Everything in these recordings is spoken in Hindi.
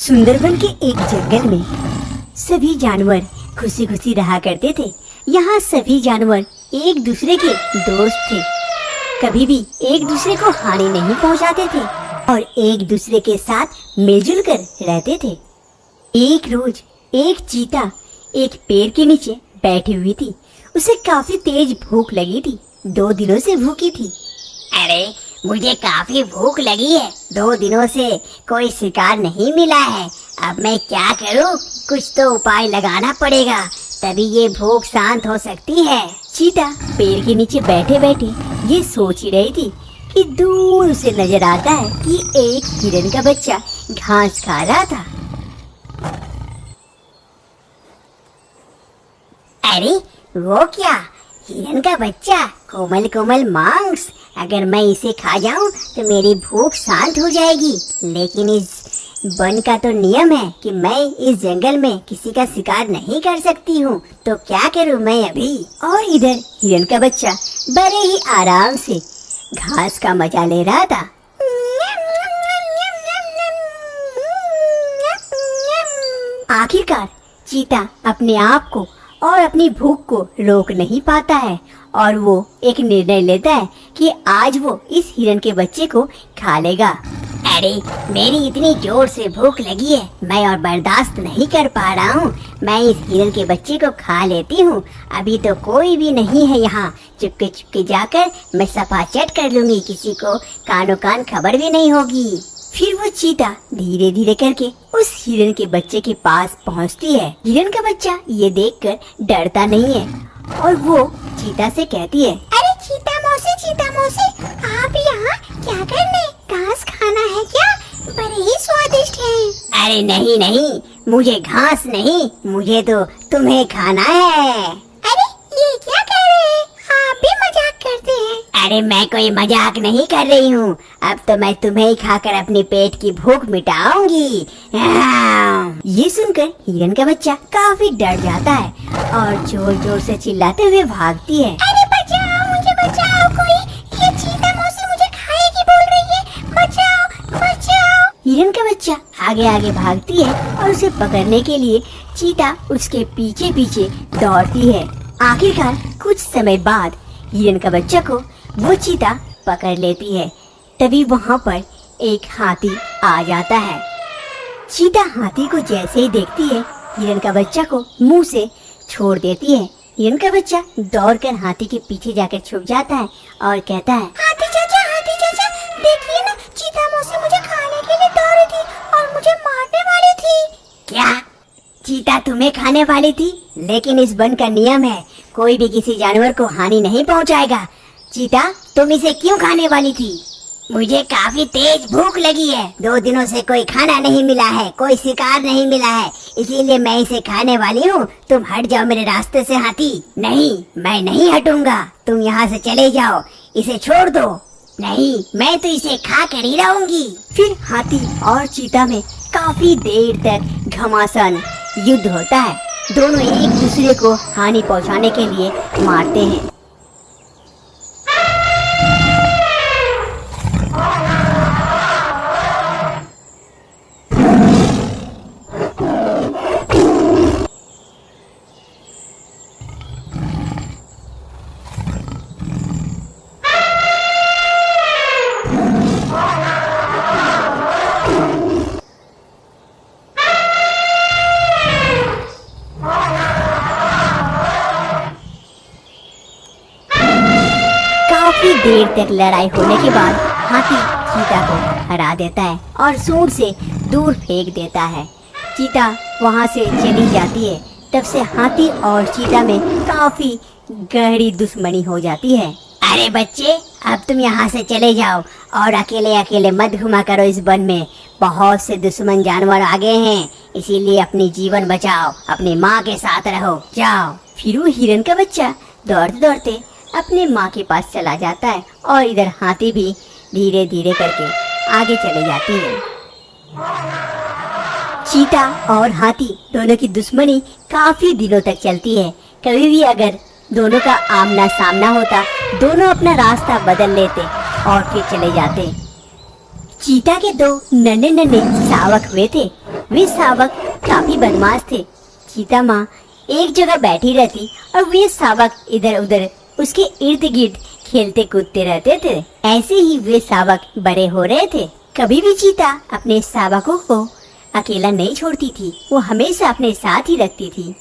सुंदरबन के एक जंगल में सभी जानवर खुशी खुशी रहा करते थे। यहाँ सभी जानवर एक दूसरे के दोस्त थे, कभी भी एक दूसरे को हानि नहीं पहुँचाते थे और एक दूसरे के साथ मिलजुल कर रहते थे। एक रोज एक चीता एक पेड़ के नीचे बैठी हुई थी। उसे काफी तेज भूख लगी थी, 2 दिनों से भूखी थी। अरे मुझे काफी भूख लगी है, 2 दिनों से कोई शिकार नहीं मिला है। अब मैं क्या करूं? कुछ तो उपाय लगाना पड़ेगा, तभी ये भूख शांत हो सकती है। चीता पेड़ के नीचे बैठे बैठे ये सोच ही रही थी कि दूर उसे नजर आता है कि एक हिरन का बच्चा घास खा रहा था। अरे वो क्या, हिरन का बच्चा, कोमल कोमल मांस। अगर मैं इसे खा जाऊं तो मेरी भूख शांत हो जाएगी। लेकिन इस वन का तो नियम है कि मैं इस जंगल में किसी का शिकार नहीं कर सकती हूँ, तो क्या करूँ मैं अभी? और इधर हिरन का बच्चा बड़े ही आराम से घास का मजा ले रहा था। आखिरकार चीता अपने आप को और अपनी भूख को रोक नहीं पाता है और वो एक निर्णय लेता है कि आज वो इस हिरन के बच्चे को खा लेगा। अरे मेरी इतनी जोर से भूख लगी है, मैं और बर्दाश्त नहीं कर पा रहा हूँ। मैं इस हिरन के बच्चे को खा लेती हूँ। अभी तो कोई भी नहीं है यहाँ, चुपके चुपके जाकर मैं सफा चट कर लूंगी, किसी को कानो कान खबर भी नहीं होगी। फिर वो चीता धीरे धीरे करके उस हिरन के बच्चे के पास पहुंचती है। हिरन का बच्चा ये देखकर डरता नहीं है और वो चीता से कहती है, अरे चीता मौसी, आप यहाँ क्या करने? घास खाना है क्या? बड़े ही स्वादिष्ट है। अरे नहीं नहीं, मुझे घास नहीं, मुझे तो तुम्हें खाना है। अरे ये क्या कर रहे हैं? आप भी मजाक करते हैं। अरे मैं कोई मजाक नहीं कर रही हूँ, अब तो मैं तुम्हें ही खाकर अपने पेट की भूख मिटाऊंगी। ये सुनकर हिरन का बच्चा काफी डर जाता है और जोर जोर से चिल्लाते हुए भागती है। अरे बचाओ, मुझे बचाओ कोई, ये चीता मौसी मुझे खाएगी बोल रही है, बचाओ बचाओ। हिरन का बच्चा आगे आगे भागती है और उसे पकड़ने के लिए चीता उसके पीछे पीछे दौड़ती है। आखिरकार कुछ समय बाद हिरन का बच्चा को वो चीता पकड़ लेती है। तभी वहाँ पर एक हाथी आ जाता है। चीता हाथी को जैसे ही देखती है, हिरन का बच्चा को मुंह से छोड़ देती है। हिरन का बच्चा दौड़कर हाथी के पीछे जाकर छुप जाता है और कहता है, हाथी चाचा, देखिए ना, चीता मौसी मुझे खाने के लिए दौड़ी थी और मुझे मारने वाली थी। क्या चीता तुम्हें खाने वाली थी? लेकिन इस वन का नियम है, कोई भी किसी जानवर को हानि नहीं पहुंचाएगा। चीता तुम इसे क्यों खाने वाली थी? मुझे काफी तेज भूख लगी है, 2 दिनों से कोई खाना नहीं मिला है, कोई शिकार नहीं मिला है, इसीलिए मैं इसे खाने वाली हूँ। तुम हट जाओ मेरे रास्ते से हाथी। नहीं, मैं नहीं हटूंगा, तुम यहाँ से चले जाओ, इसे छोड़ दो। नहीं, मैं तो इसे खा कर ही रहूंगी। फिर हाथी और चीता में काफी देर तक घमासान युद्ध होता है। दोनों एक दूसरे को हानि पहुंचाने के लिए मारते हैं। काफी देर तक लड़ाई होने के बाद हाथी चीता को हरा देता है और सूंड से दूर फेंक देता है। चीता वहां से चली जाती है। तब से हाथी और चीता में काफी गहरी दुश्मनी हो जाती है। अरे बच्चे, अब तुम यहाँ से चले जाओ और अकेले अकेले मत घुमा करो इस वन में, बहुत से दुश्मन जानवर आ गए हैं, इसीलिए अपनी जीवन बचाओ, अपनी माँ के साथ रहो, जाओ। फिर वो हिरन का बच्चा दौड़ते दौड़ते अपने माँ के पास चला जाता है और इधर हाथी भी धीरे धीरे करके आगे चले जाती है। चीता और हाथी दोनों की दुश्मनी काफी दिनों तक चलती है। कभी भी अगर दोनों का आमना सामना होता, दोनों अपना रास्ता बदल लेते और फिर चले जाते। चीता के 2 नन्हे नन्हे शावक हुए थे, वे शावक काफी बदमाश थे। चीता माँ एक जगह बैठी रहती और वे शावक इधर उधर उसके इर्द गिर्द खेलते कूदते रहते थे। ऐसे ही वे शावक बड़े हो रहे थे। कभी भी चीता अपने शावकों को अकेला नहीं छोड़ती थी, वो हमेशा अपने साथ ही रखती थी।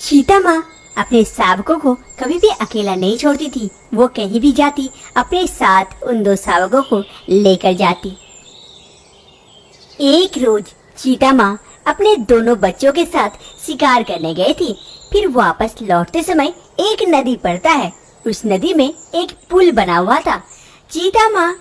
चीता माँ अपने शावकों को कभी भी अकेला नहीं छोड़ती थी। वो कहीं भी जाती अपने साथ उन दो शावकों को लेकर जाती। एक रोज चीता माँ अपने दोनों बच्चों के साथ शिकार करने गई थी। फिर वापस लौटते समय एक नदी पड़ता है। उस नदी में एक पुल बना हुआ था। चीता माँ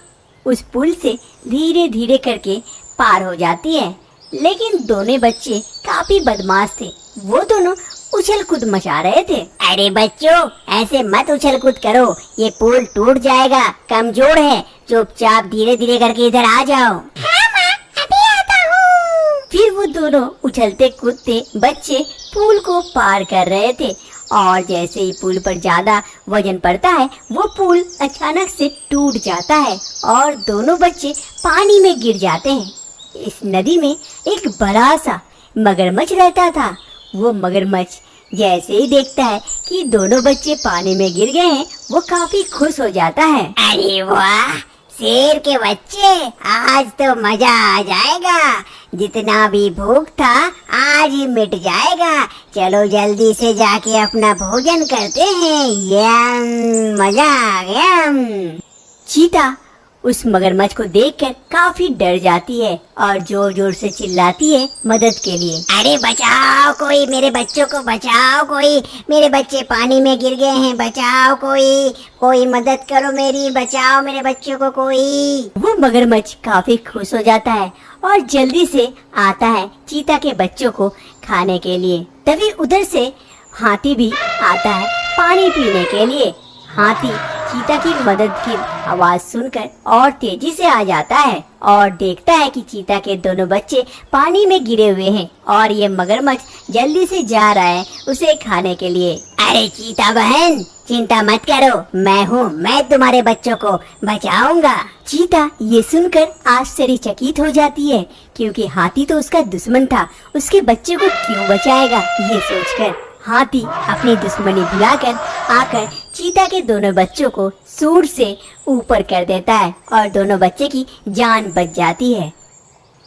उस पुल से धीरे धीरे करके पार हो जाती है, लेकिन दोनों बच्चे काफी बदमाश थे। वो दोनों उछल कूद मचा रहे थे। अरे बच्चों, ऐसे मत उछल कूद करो, ये पुल टूट जाएगा, कमजोर है। चुपचाप धीरे धीरे करके इधर आ जाओ। हाँ माँ, अभी आता हूँ। फिर वो दोनों उछलते कूदते बच्चे पुल को पार कर रहे थे और जैसे ही पुल पर ज्यादा वजन पड़ता है, वो पुल अचानक से टूट जाता है और दोनों बच्चे पानी में गिर जाते हैं। इस नदी में एक बड़ा सा मगरमच्छ रहता था। वो मगरमच्छ जैसे ही देखता है कि दोनों बच्चे पानी में गिर गए हैं, वो काफी खुश हो जाता है। अरे वाह, शेर के बच्चे, आज तो मजा आ जाएगा। जितना भी भूख था आज ही मिट जाएगा। चलो जल्दी से जाके अपना भोजन करते हैं। यम, मजा आ गया। चीता उस मगरमच्छ को देखकर काफी डर जाती है और जोर जोर से चिल्लाती है मदद के लिए। अरे बचाओ कोई, मेरे बच्चों को बचाओ कोई, मेरे बच्चे पानी में गिर गए हैं, बचाओ कोई, कोई मदद करो मेरी, बचाओ मेरे बच्चों को कोई। वो मगरमच्छ काफी खुश हो जाता है और जल्दी से आता है चीता के बच्चों को खाने के लिए। तभी उधर से हाथी भी आता है पानी पीने के लिए। हाथी चीता की मदद की आवाज सुनकर और तेजी से आ जाता है और देखता है कि चीता के दोनों बच्चे पानी में गिरे हुए हैं और ये मगरमच्छ जल्दी से जा रहा है उसे खाने के लिए। अरे चीता बहन, चिंता मत करो, मैं हूँ, मैं तुम्हारे बच्चों को बचाऊंगा। चीता ये सुनकर आश्चर्यचकित हो जाती है, क्योंकि हाथी तो उसका दुश्मन था, उसके बच्चे को क्यों बचाएगा। ये सोचकर हाथी अपनी दुश्मनी भुलाकर आकर चीता के दोनों बच्चों को सूंड से ऊपर कर देता है और दोनों बच्चे की जान बच जाती है।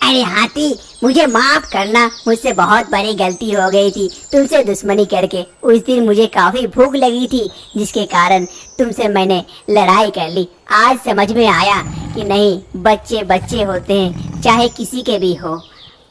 अरे हाथी, मुझे माफ करना, मुझसे बहुत बड़ी गलती हो गई थी तुमसे दुश्मनी करके। उस दिन मुझे काफी भूख लगी थी, जिसके कारण तुमसे मैंने लड़ाई कर ली। आज समझ में आया कि नहीं, बच्चे बच्चे होते हैं, चाहे किसी के भी हो।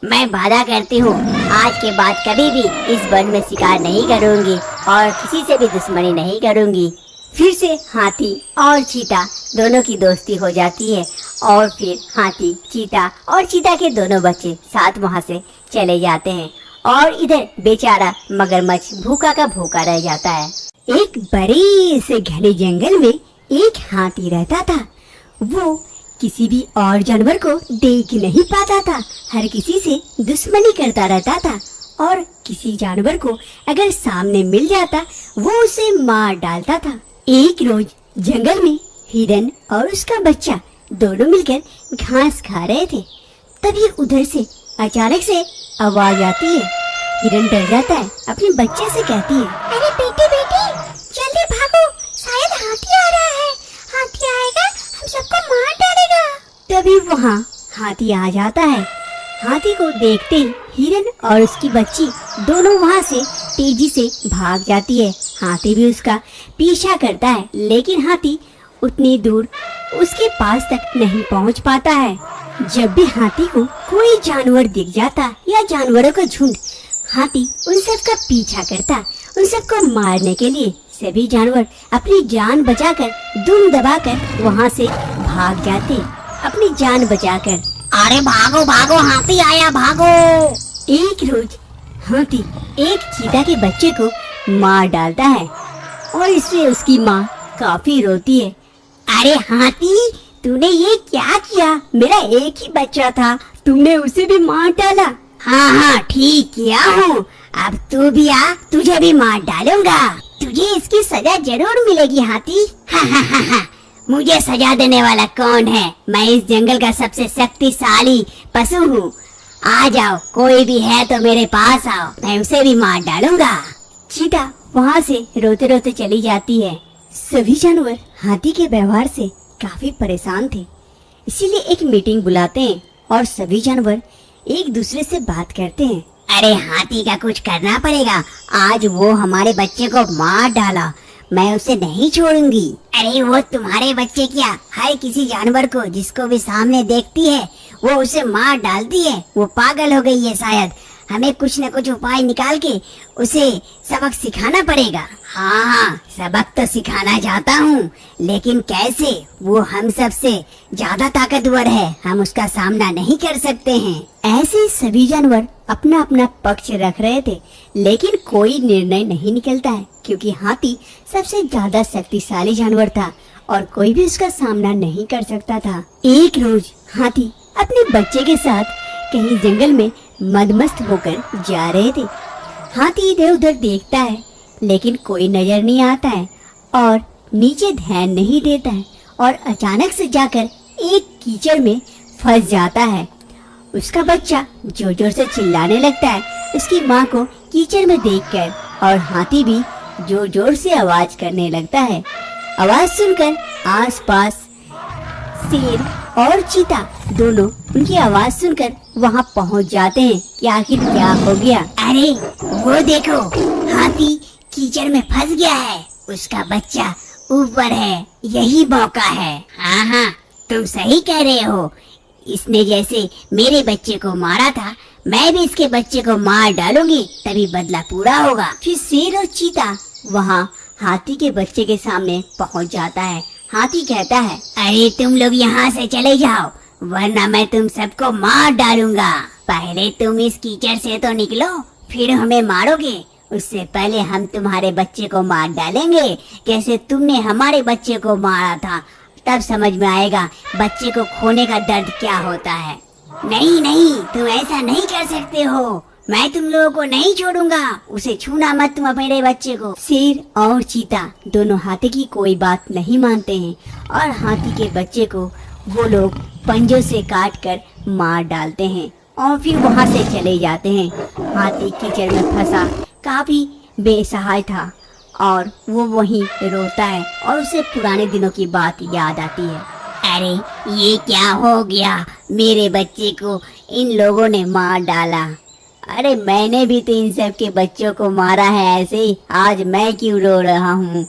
मैं वादा करती हूँ, आज के बाद कभी भी इस वन में शिकार नहीं करूँगी और किसी से भी दुश्मनी नहीं करूँगी। फिर से हाथी और चीता दोनों की दोस्ती हो जाती है और फिर हाथी, चीता और चीता के दोनों बच्चे साथ वहाँ से चले जाते हैं और इधर बेचारा मगरमच्छ भूखा का भूखा रह जाता है। एक बड़े से घने जंगल में एक हाथी रहता था। वो किसी भी और जानवर को देख नहीं पाता था, हर किसी से दुश्मनी करता रहता था और किसी जानवर को अगर सामने मिल जाता वो उसे मार डालता था। एक रोज जंगल में हिरन और उसका बच्चा दोनों मिलकर घास खा रहे थे। तभी उधर से अचानक से आवाज आती है। हिरन डर जाता है, अपने बच्चे से कहती है, अरे बेटी बेटी, जल्दी भागो, शायद हाथी आ रहा है। हाथी आएगा, हम सबको मार डालेगा। तभी वहाँ हाथी आ जाता है। हाथी को देखते ही हिरन और उसकी बच्ची दोनों वहाँ से तेजी से भाग जाती है। हाथी भी उसका पीछा करता है, लेकिन हाथी उतनी दूर उसके पास तक नहीं पहुँच पाता है। जब भी हाथी को कोई जानवर दिख जाता या जानवरों का झुंड, हाथी उन सब का पीछा करता, उन सबको मारने के लिए। सभी जानवर अपनी जान बचाकर दुम दबाकर वहाँ से भाग जाते, अपनी जान बचाकर। अरे भागो भागो, हाथी आया, भागो। एक रोज हाथी एक चीता के बच्चे को मार डालता है और इससे उसकी माँ काफी रोती है। अरे हाथी, तूने ये क्या किया? मेरा एक ही बच्चा था, तुमने उसे भी मार डाला। हाँ हाँ, ठीक किया हूँ। अब तू भी आ, तुझे भी मार डालूंगा। तुझे इसकी सजा जरूर मिलेगी हाथी। हा हा हा हा, मुझे सजा देने वाला कौन है? मैं इस जंगल का सबसे शक्तिशाली पशु हूँ। आ जाओ, कोई भी है तो मेरे पास आओ, मैं उसे भी मार डालूंगा। चीता वहाँ से रोते रोते चली जाती है। सभी जानवर हाथी के व्यवहार से काफी परेशान थे, इसीलिए एक मीटिंग बुलाते हैं और सभी जानवर एक दूसरे से बात करते हैं। अरे हाथी का कुछ करना पड़ेगा, आज वो हमारे बच्चे को मार डाला, मैं उसे नहीं छोड़ूंगी। अरे वो तुम्हारे बच्चे क्या, हर किसी जानवर को जिसको भी सामने देखती है वो उसे मार डालती है, वो पागल हो गई है शायद। हमें कुछ न कुछ उपाय निकाल के उसे सबक सिखाना पड़ेगा। हाँ, सबक तो सिखाना चाहता हूँ, लेकिन कैसे? वो हम सब से ज्यादा ताकतवर है, हम उसका सामना नहीं कर सकते हैं। ऐसे सभी जानवर अपना अपना पक्ष रख रहे थे, लेकिन कोई निर्णय नहीं निकलता है, क्योंकि हाथी सबसे ज्यादा शक्तिशाली जानवर था और कोई भी उसका सामना नहीं कर सकता था। एक रोज हाथी अपने बच्चे के साथ कहीं जंगल में मदमस्त होकर जा रहे थे। हाथी इधर उधर देखता है, लेकिन कोई नजर नहीं आता है और नीचे ध्यान नहीं देता है, और अचानक से जाकर एक कीचड़ में फंस जाता है। उसका बच्चा जोर जोर से चिल्लाने लगता है उसकी माँ को कीचड़ में देखकर, और हाथी भी जोर जोर से आवाज करने लगता है। आवाज सुनकर आसपास शेर और चीता दोनों उनकी आवाज सुनकर वहाँ पहुँच जाते हैं कि आखिर क्या हो गया। अरे वो देखो, हाथी कीचड़ में फंस गया है, उसका बच्चा ऊपर है, यही मौका है। हाँ हाँ, तुम सही कह रहे हो, इसने जैसे मेरे बच्चे को मारा था, मैं भी इसके बच्चे को मार डालूंगी, तभी बदला पूरा होगा। फिर शेर और चीता वहाँ हाथी के बच्चे के सामने पहुँच जाता है। हाथी कहता है, अरे तुम लोग यहाँ से चले जाओ, वरना मैं तुम सबको मार डालूंगा। पहले तुम इस कीचड़ से तो निकलो, फिर हमें मारोगे। उससे पहले हम तुम्हारे बच्चे को मार डालेंगे, कैसे तुमने हमारे बच्चे को मारा था, तब समझ में आएगा बच्चे को खोने का दर्द क्या होता है। नहीं नहीं, तुम ऐसा नहीं कर सकते हो, मैं तुम लोगों को नहीं छोड़ूंगा, उसे छूना मत तुम मेरे बच्चे को। शेर और चीता दोनों हाथी की कोई बात नहीं मानते हैं और हाथी के बच्चे को वो लोग पंजों से काट कर मार डालते हैं और फिर वहाँ से चले जाते हैं। हाथी कीचड़ में फंसा काफी बेसहाय था और वो वहीं रोता है और उसे पुराने दिनों की बात याद आती है। अरे ये क्या हो गया, मेरे बच्चे को इन लोगों ने मार डाला। अरे मैंने भी तो इन सब के बच्चों को मारा है ऐसे ही, आज मैं क्यों रो रहा हूँ?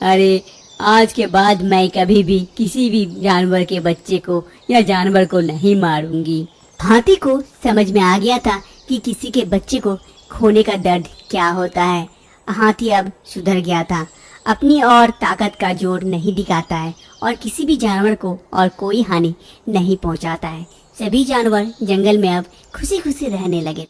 अरे आज के बाद मैं कभी भी किसी भी जानवर के बच्चे को या जानवर को नहीं मारूंगी। हाथी को समझ में आ गया था कि किसी के बच्चे को खोने का दर्द क्या होता है। हाथी अब सुधर गया था, अपनी और ताकत का जोर नहीं दिखाता है और किसी भी जानवर को और कोई हानि नहीं पहुंचाता है। सभी जानवर जंगल में अब खुशी खुशी रहने लगे।